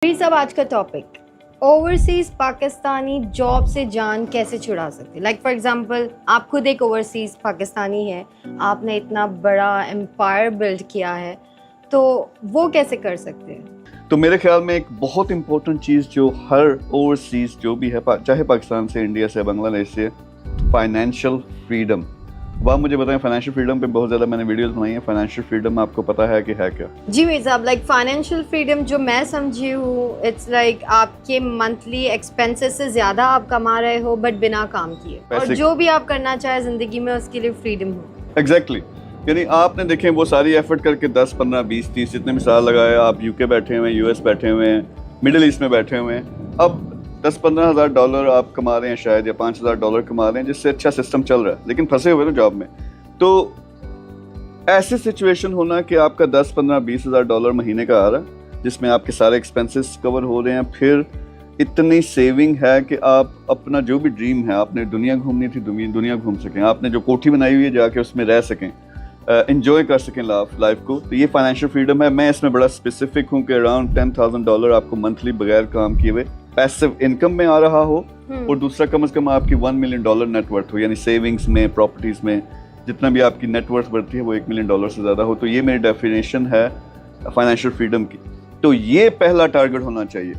सब आज का टॉपिक ओवरसीज पाकिस्तानी जॉब से जान कैसे छुड़ा सकते हैं। लाइक फॉर एग्जांपल आप खुद एक ओवरसीज पाकिस्तानी है, आपने इतना बड़ा एम्पायर बिल्ड किया है, तो वो कैसे कर सकते हैं? तो मेरे ख्याल में एक बहुत इंपॉर्टेंट चीज़ जो हर ओवरसीज जो भी है, चाहे पाकिस्तान से, इंडिया से, बांग्लादेश से, फाइनेंशियल फ्रीडम। अब आप मुझे बताएं, फाइनेंशियल फ्रीडम पे बहुत ज़्यादा मैंने वीडियोस बनाई हैं। फाइनेंशियल फ्रीडम आपको पता है कि है क्या? जी मीर साहब, लाइक फाइनेंशियल फ्रीडम जो मैं समझी हूँ, इट्स लाइक आपके मंथली एक्सपेंसेस से ज़्यादा आप कमा रहे हो बट बिना काम किए, और जो भी आप करना चाहे ज़िंदगी में उसके लिए फ्रीडम हो। एग्जैक्टली यानी आपने देखें वो सारी एफर्ट करके 10, 15, 20, 30 जितने भी साल लगाए, आप यूके बैठे हुए हैं, यूएस बैठे हुए हैं, मिडिल ईस्ट में बैठे हुए हैं, अब 10-15 हज़ार डॉलर आप कमा रहे हैं शायद, या 5,000 डॉलर कमा रहे हैं, जिससे अच्छा सिस्टम चल रहा है, लेकिन फंसे हुए ना जॉब में। तो ऐसी सिचुएशन होना कि आपका 10, 15, 20 हज़ार डॉलर महीने का आ रहा है, जिसमें आपके सारे एक्सपेंसेस कवर हो रहे हैं, फिर इतनी सेविंग है कि आप अपना जो भी ड्रीम है, आपने दुनिया घूमनी थी, दुनिया घूम सकें, आपने जो कोठी बनाई हुई है जाके उसमें रह सकें, एंजॉय कर सकें लाइफ को। तो ये फाइनेंशियल फ्रीडम है। मैं इसमें बड़ा स्पेसिफिक हूँ कि अराउंड $10,000 आपको मंथली बगैर काम किए हुए पैसिव इनकम में आ रहा हो, और दूसरा कम से कम आपकी $1 मिलियन नेटवर्थ हो, यानी सेविंग्स में, प्रॉपर्टीज़ में जितना भी आपकी नेटवर्थ बढ़ती है वो $1 मिलियन से ज़्यादा हो। तो ये मेरी डेफिनेशन है फाइनेंशियल फ्रीडम की। तो ये पहला टारगेट होना चाहिए।